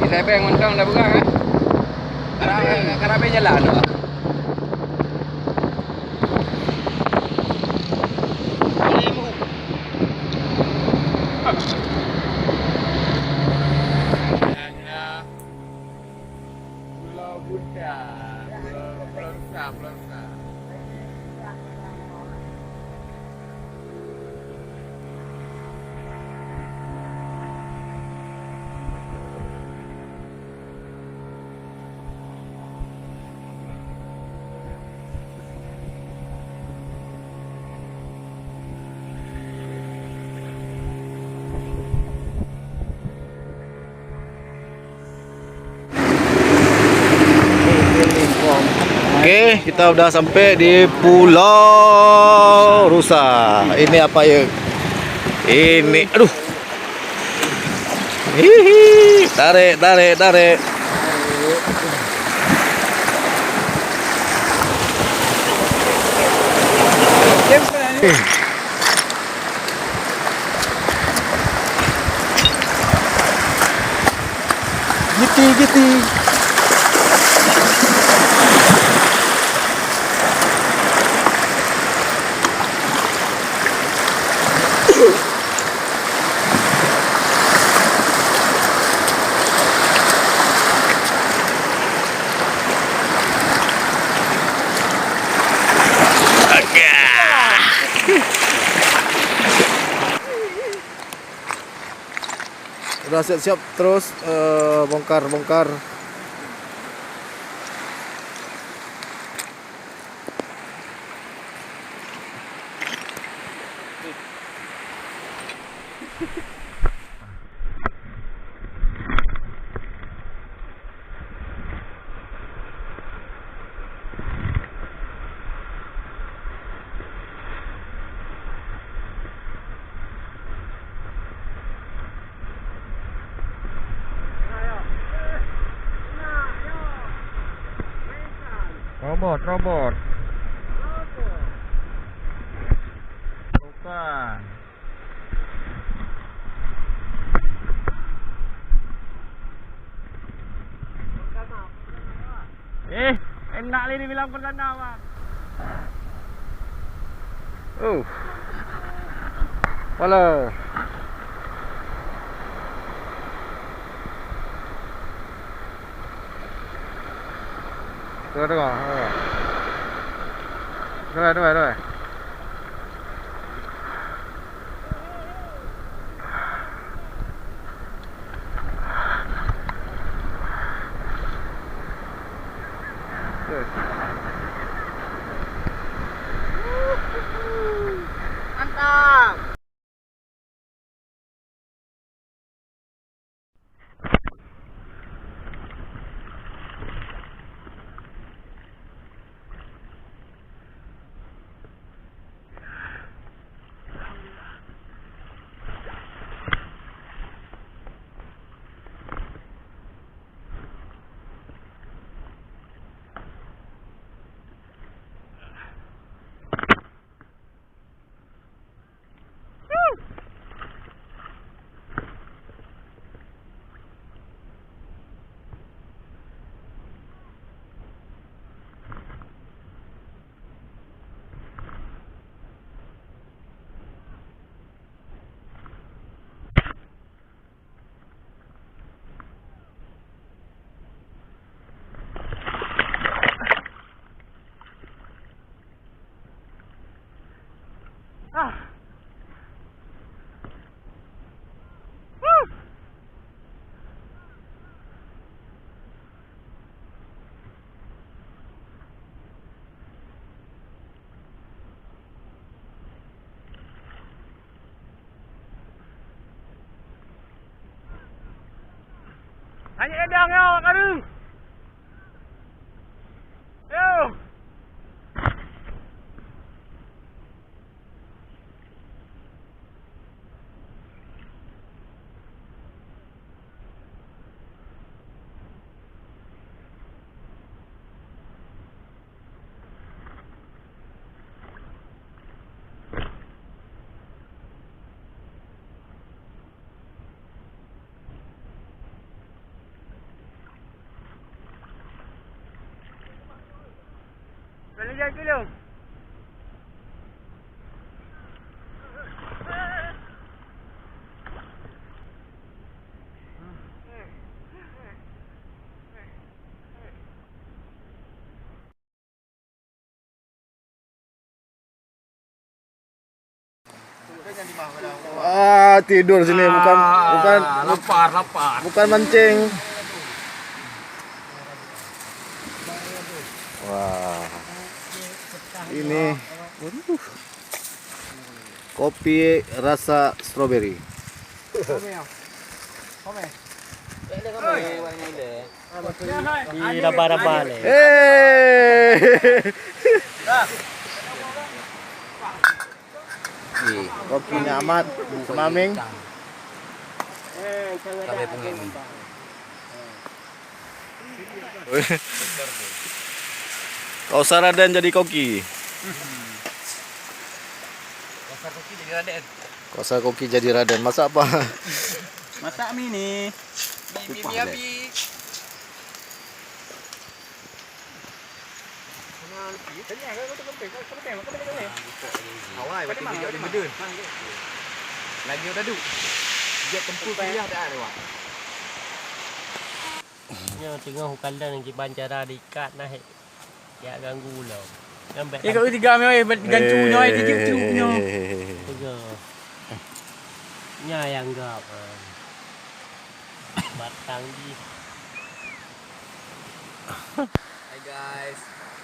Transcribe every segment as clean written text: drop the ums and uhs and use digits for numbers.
Kita yang mentang dah pegang Karabe jalan tu. Pulau Buddha, Pulau Nusa. Okey, kita sudah sampai di Pulau Rusa. Ini apa ya? Ini, aduh. Hihi, tarik. Giti. Sudah siap-siap terus bongkar. Robot. Bukan. Enak ni dibilang perdana, Bang. Wala. Tengok. Dua. Mantap. Hanya edang yo, kadu. Yo. Balik jalan dulu. Tidur sini bukan lapar. bukan mancing. Wah. Ini kopi rasa strawberry. Di raba-raba le. Kopinya amat semaming. Kau Raden jadi koki. Kau koki jadi Raden. Masak apa? Masak mie ni. Mie abi. Awai, berarti video dia medun. Lagi udah duduk. Dia tempur kuliah dah ada. Nya tengah kandang yang bancara diikat naik. Ya ganggu lah. Lambat. Kau tiga mie gancunya tiup-tiupnya. Tiga. Nya yang gap. Batang di.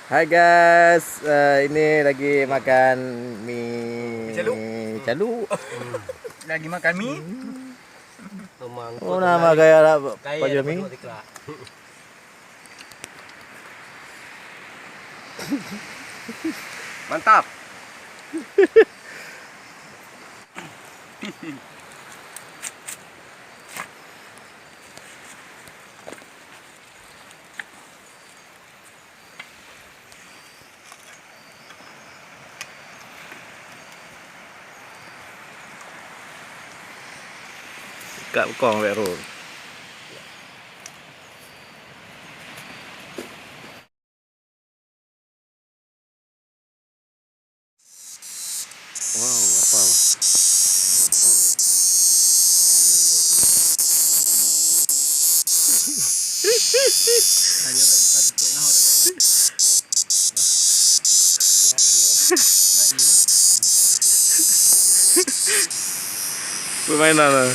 Hai guys, ini lagi makan mie calu. Lagi makan mie. Oh, nama gaya lah Pak Mie. Mantap. Kat kong Vero. Wow, apa? Permainan lah.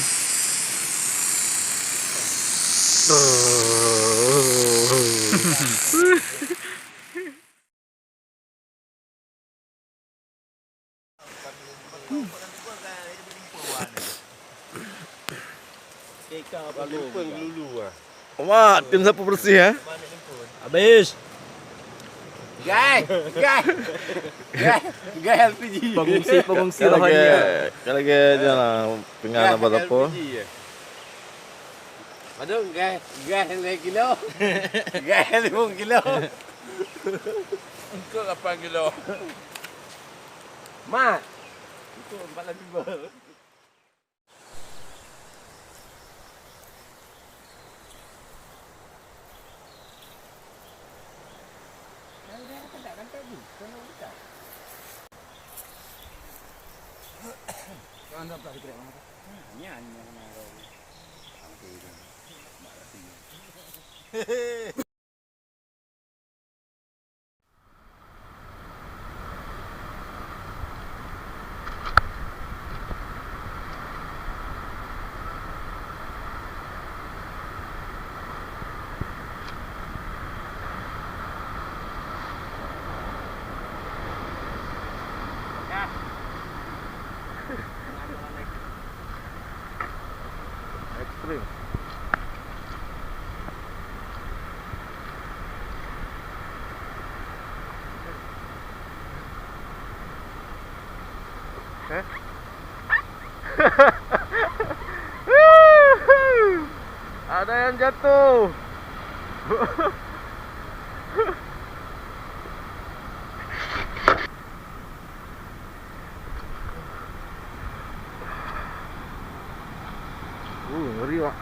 Wah, tim sapu bersih ya. Habis. Guys LPG. Pengungsi Lagi jalan pinggan apa-apa. Aduh, gas 5 kilo. Gas 5 kilo. Untuk 8 kilo. Mat. Itu 4 3. Ekstrim. Ada yang jatuh. Ngeri pak.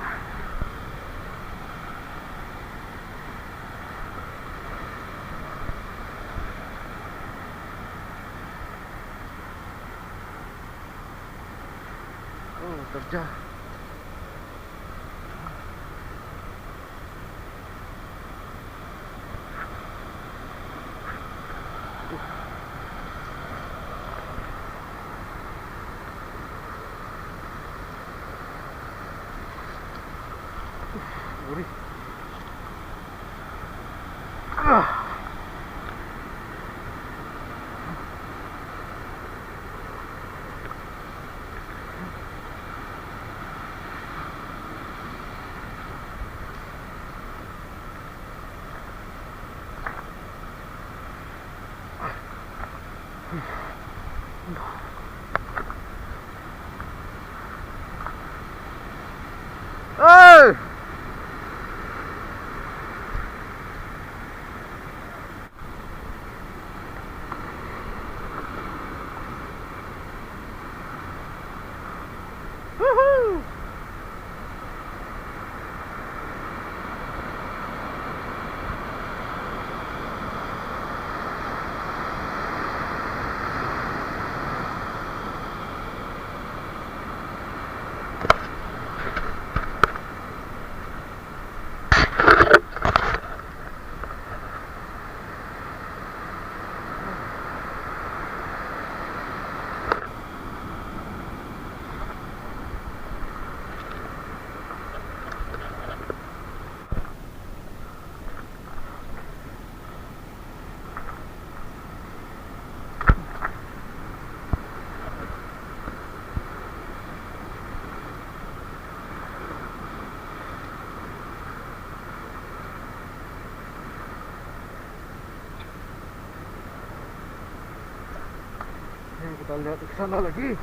Sudah. Gurih. Oh! Woohoo! Kita lihat ke sana lagi.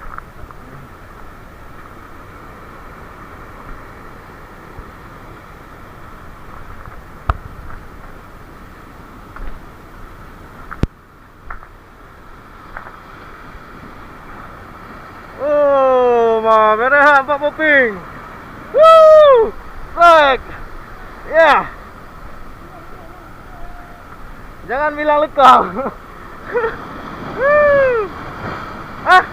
Oh, merah 4 poping. Woo! Strike. Ya. Jangan bilang lekang. Ah.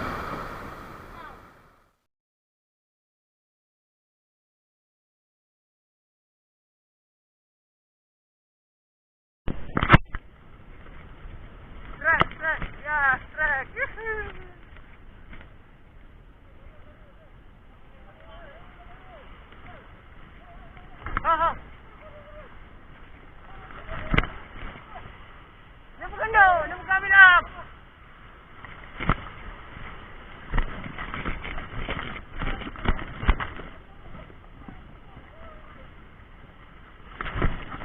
Strike. Ya, strike. Aha. Dia bukan kami nak.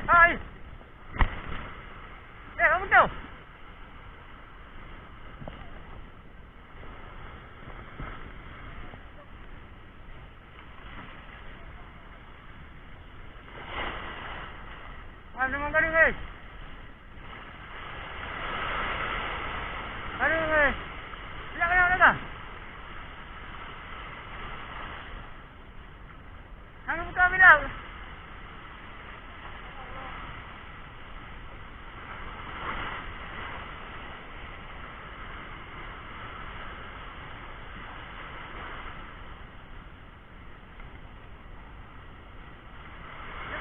Hai. Kamu tahu? Ada mangga guys. Aduh guys. Lihat. Hang buka bilang.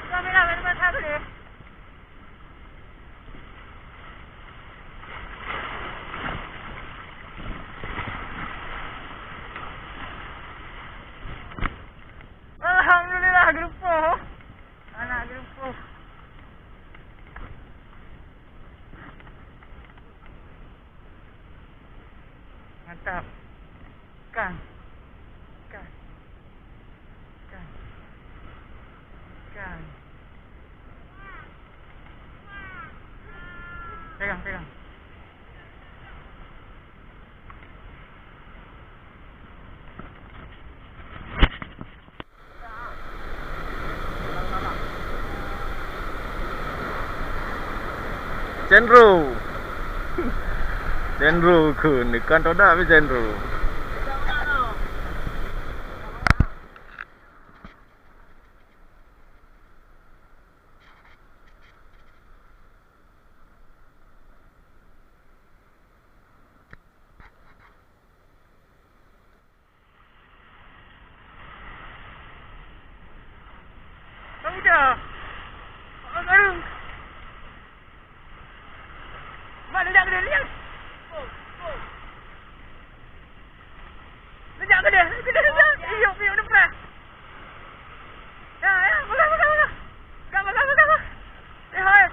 Buka bilang, ada apa ni? Alhamdulillah grupo. Anak grupo. Mantap. Kan. Pegang. Cendro kun ikan toda tapi cendro. aja. Garung. Mana lihat ke dia, lihat. Lihat ke dia, Iyo, depan. Ya, buka. Buka. Hai.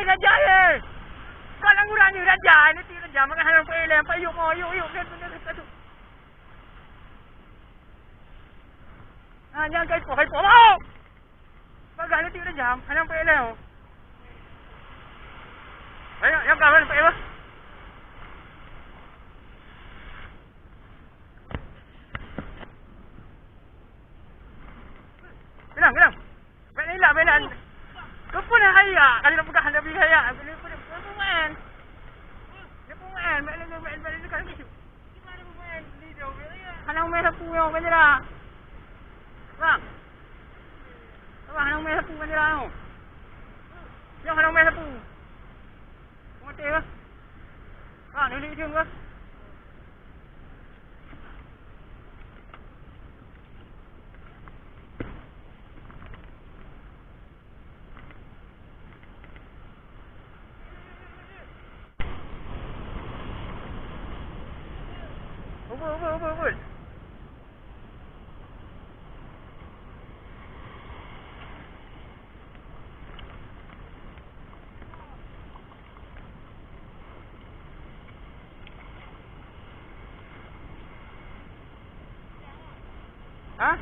Raja. Kau nak ngurang ni Raja. Nanti Raja makan halang Pak Elem. Pak yuk. Benar. Jangan kait po. Mau. Bagai nanti Raja halang Pak Elem. Ayo, yang kawan Pak Elem. Bilang. Benar. Kau pun haya. Kalau nak buka hanya beli haya. Dia pemain. Main kalau gitu. Gimana pemain? Ni dia. Hanang merah puyo banyak. Bang. Hanang merah puyo banyak. Yang hanang merah puyo. Mati ke? Bang, ni dia ke? Ubul. Hah?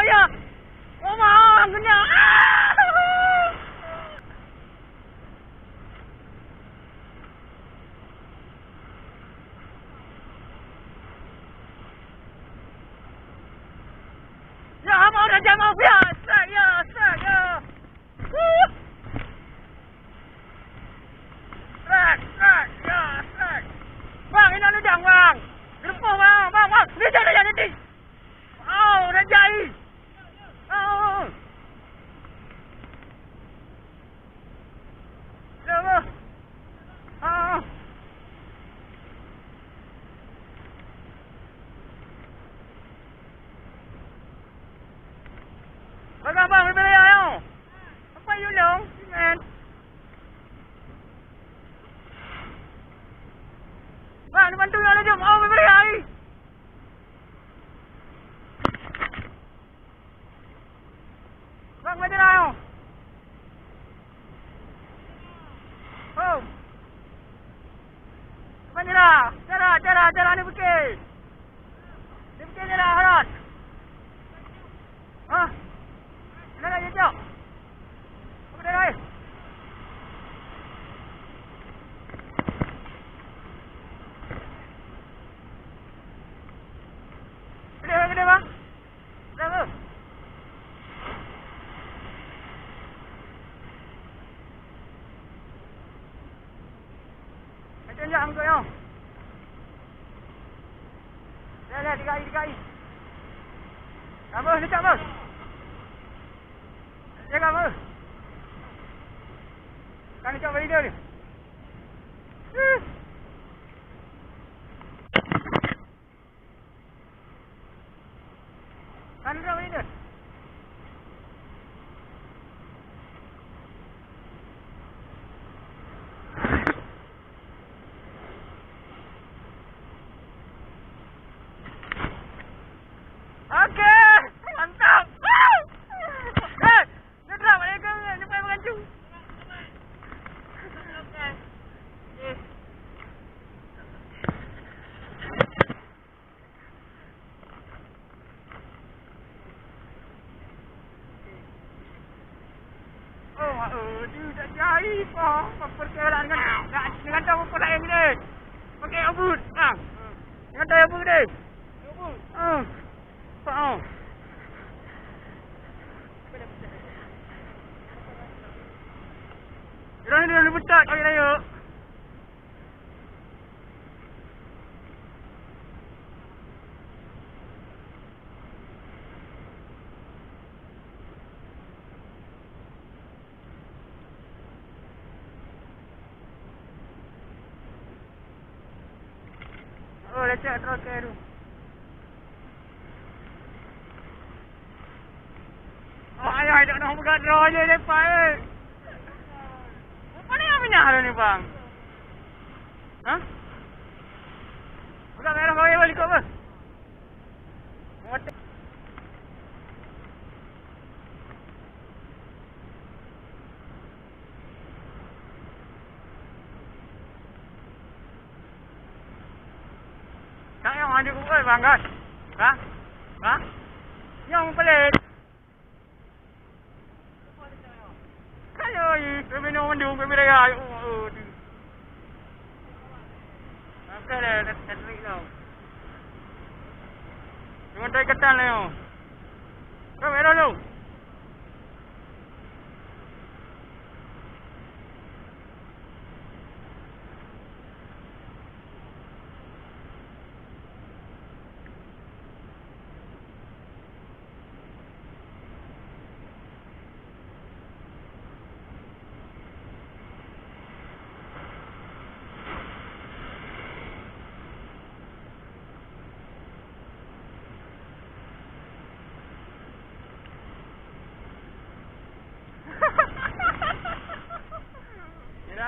Ya. Omang kenyang. Ya, mau Raja mau biasa. Ya. Strike. Bang, ini ada jang, bang. Gerupuh, bang. Ni jangan nanti. Rajai. Bang, beli ayo. Apa you long? Man. Bang, bantu yang ada mau beli air. Bang, beli ayo. Oh. Panjira, cara ni bukit. Ni bukit ni lah harat. Hah? Mana nak jejak? Apa dia dah? Gede bang. Berapa? Macam jam kau yang. DKI. Kamu, dekat bos. Jaga bos. Kan dekat video ni. Kan dekat video. Okey, mantap. Dia drop balik ke sampai mengacu. Dia tak jari apa perkara dengan tahu apa lain ni. Pakai abut. Dengan tahu abut ni. Abut. Faham. Dia ni dia betak kali raya. Oh, lecak terus ke tu. Oh, ayah tak nak buka draw je lepas eh. Apa ni yang minyak ni bang? Ha? Buka merah kau balik kau apa? Mati. Kak yang maju kau bang guys. Ha? Ha? Yang pelik. Kami nak mendung, kami raya. Apa dah, tak terik tau. Jangan tarik ketan lah yo. Kau merah lu.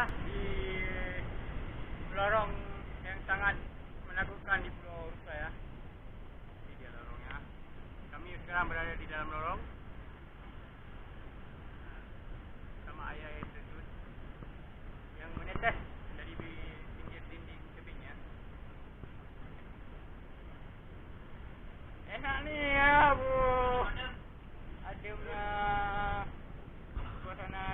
Di lorong yang sangat menakutkan di Pulau Rusa ya. Ini dia lorongnya. Kami sekarang berada di dalam lorong sama ayah yang terjun yang menetes dari pinggir dinding tebingnya. Enak ni ya bu. Ademnya suasana.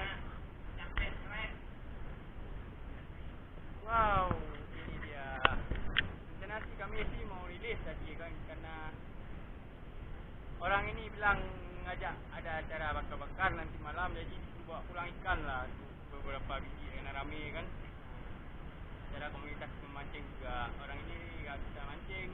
Wow, ini dia. Rencana sih kami sih mau rilis tadi kan karena orang ini bilang ngajak ada acara bakar-bakar nanti malam jadi bawa pulang ikan lah beberapa biji karena rame kan. Acara komunitas memancing juga orang ini nggak bisa mancing.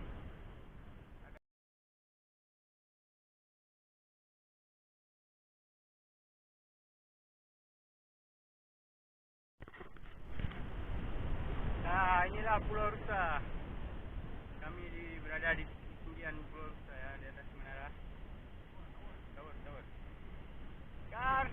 Nah, inilah Pulau Rusa. Kami berada di ketinggian Pulau Rusa ya, di atas menara. Tower. Kar.